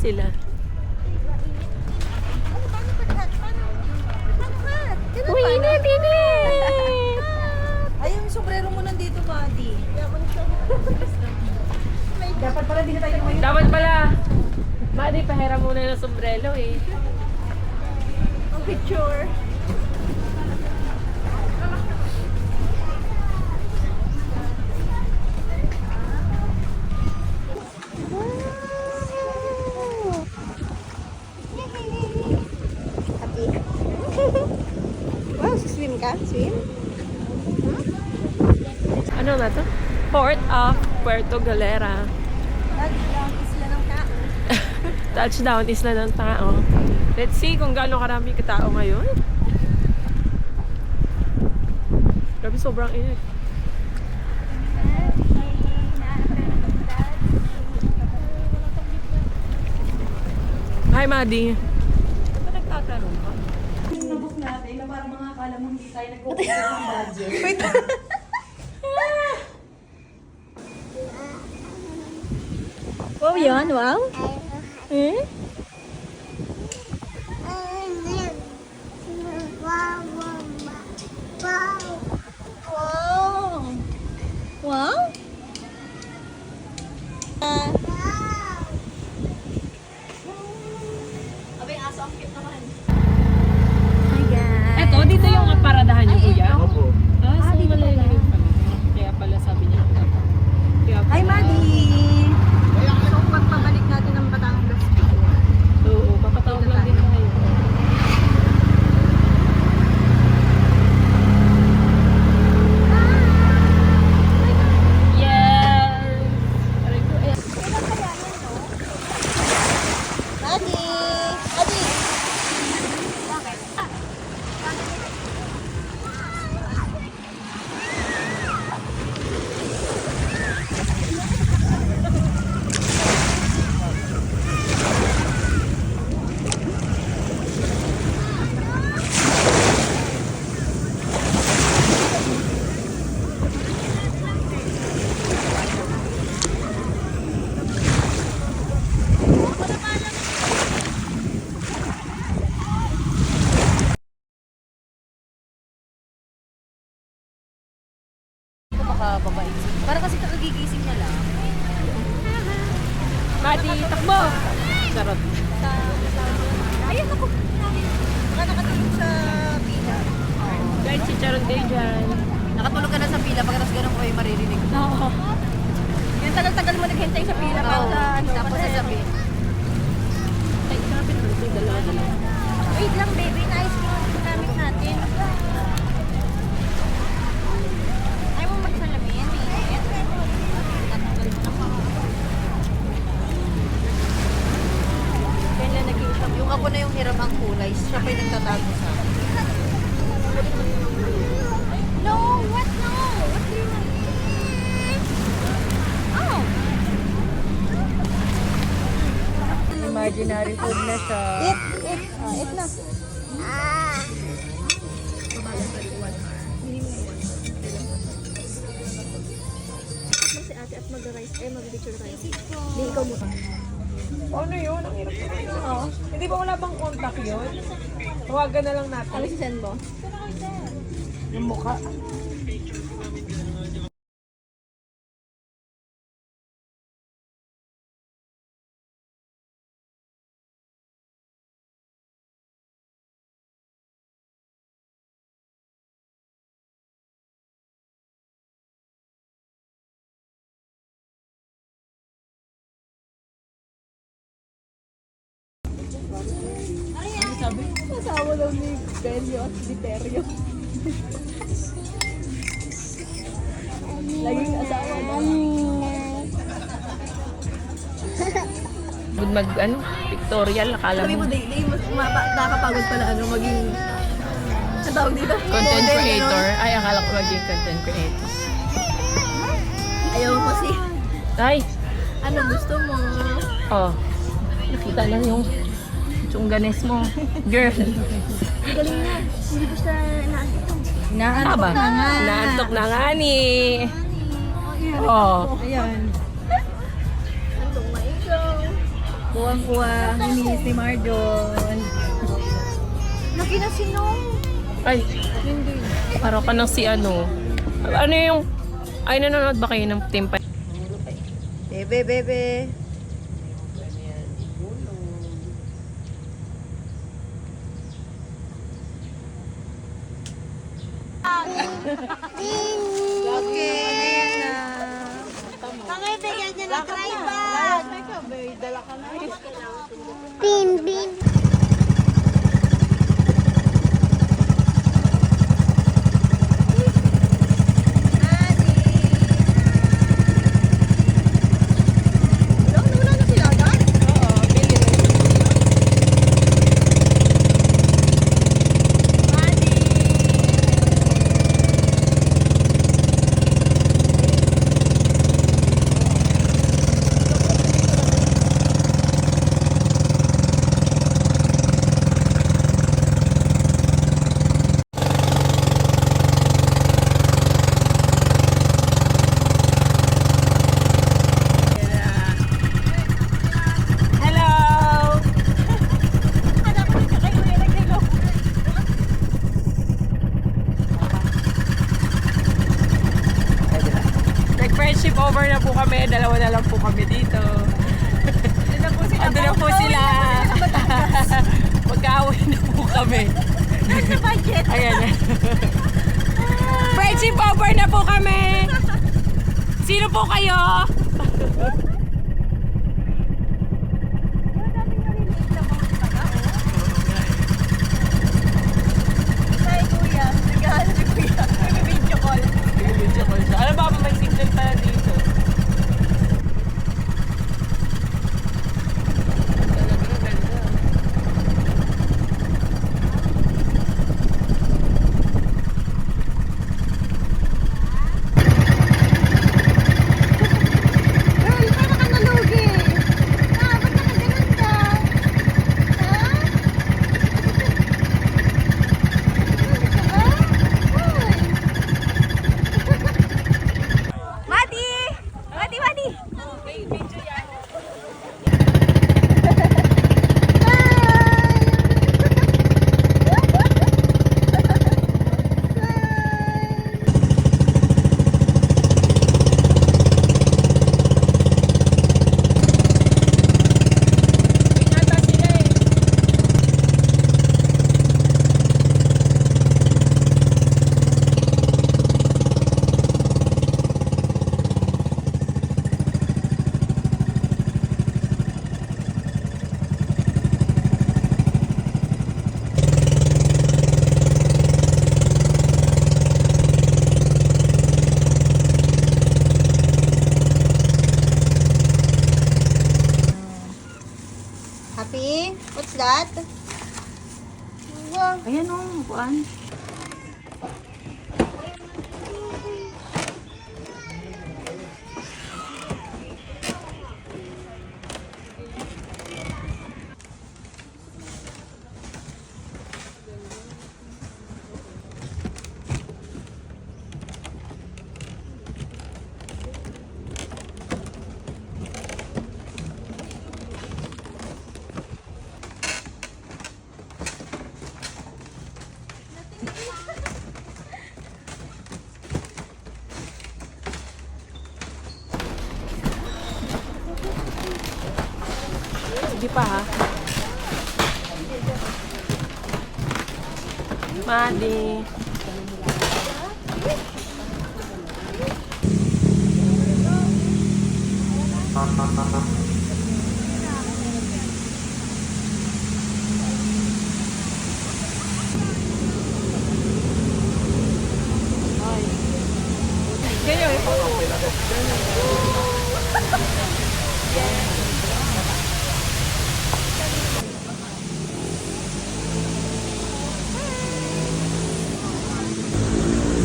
sila. Uy, init! Ay, yung sombrero mo nandito, buddy. Dapat pala din tayo ngayon. Dapat pala. Buddy, pahiram muna ng sombrero eh. Ang picture. Happy. Wow, swim ka? Swim? Ano nga to? Port of Puerto Galera. Touchdown, isla ng tao. Touchdown, isla ng tao. Let's see kung gaano karami katao ngayon. Grabe, sobrang init. Hi, Maddie. Ito nagtatanong ka? Yung nabook natin na parang mga akala mo hindi tayo nag-focus ng budget. Wait. Wow, yun? Wow? Eh? Wow! Wow? Abay, aso ang cute naman. Hi guys! Eto, dito yung paradahan niyo, kuya? Opo. Ah, so malayo pala. Kaya pala sabi niya. Kaya pala. Hi, Maddie! So, pagpabalik natin ng Batangas. Oo, papatawag lang din tayo. Yes! Aray ko, eh. Adi! Adi! Baka babae. Para kasi kagigising niya lang. Maddie, takbo! Charot. Ayun ako. Baka nakatulog sa pila. Guys, si Charon kayo dyan. Nakatulog ka na sa pila, pagkatapos ganun ko ay maririnig. Oo. Yung tagal-tagal mo naghintay sa pila para sa ano. Tapos sasabihin. Ay, grabe naman ito. Dalawa. Wait lang baby, na-ice cream ang ginamit natin. Ayaw mo magsalamin, mainit. Kaya naging shock. Yung ako na yung hiram ang kulay, siya pa yung nagtatago sa akin. No, what no? What do you want? Oh! Imaginary food na siya. Eat! Eat! Eat na. Si ate at mag-rice, mag-picture tayo. Hindi, ikaw muna. Ano yun? Ang hirap ko. Oo. Hindi ba wala bang contact yun? Tawagan na lang natin. Ano si send mo? Yung mukha. Asawa daw ni Belio at ni Terio. Laging asawa na. Mag ano, pictorial, akala Sabi mo mo. daily, nakakapagod pala ano, maging, ang tawag dito? Content Model, creator. ano? Ay, akala ko maging content creator. Ayaw mo kasi. Ay, Ano gusto mo? oh. Nakita lang yung tsungganes mo. Girl. Galing na. Hindi ko siya inaantok. Ano ba? na nga. Naantok na nga ni. Oh. Ayan. Andong maigaw. Kuwang-kuwang, iniis ni Marjon. Laki na si Nong. Ay, Hindi. parang ka ng si ano. Ano yung... Ay, nanonood ba kayo ng Team Pa? Bebe, bebe. Okay, ayan na. Pangibigyan niya ng tribal. Bin, bin. Hello! Nag-friendship over na po kami. Dalawa na lang po kami dito. Ando na po sila. Magkaaway na po kami. Ayan na. Friendship over na po kami. Sino po kayo? Ano ba may signal pala dito? Girl, paano ka nalugi? Ah, ba't nakaganon ka? Ha? Mati! Mati, Mati! Happy? What's that? Wow. Ayan o, upuan. Hindi pa ha. Madi. Ganyan.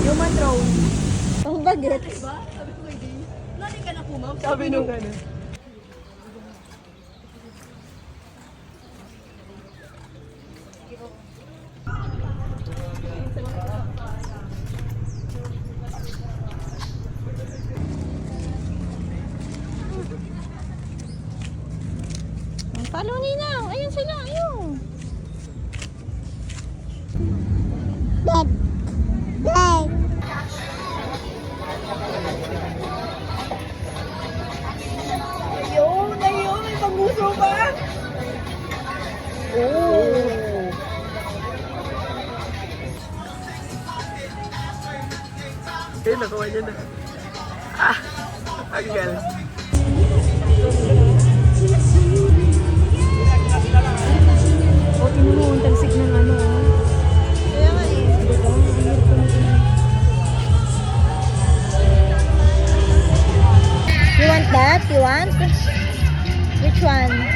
Human drone. Pang bagets. Sabi nung ano. Follow Ninang. Ayun sila, ayun. Dad. Dad. Ayun, ayun, may pangguso ba? Oh. Ayun, nakuha niya na. Ah! Ang galing. O, tinumo ang talsik ng ano. Kaya nga eh. Diba? Ang hirap pamigin. You want that? You want? Which one?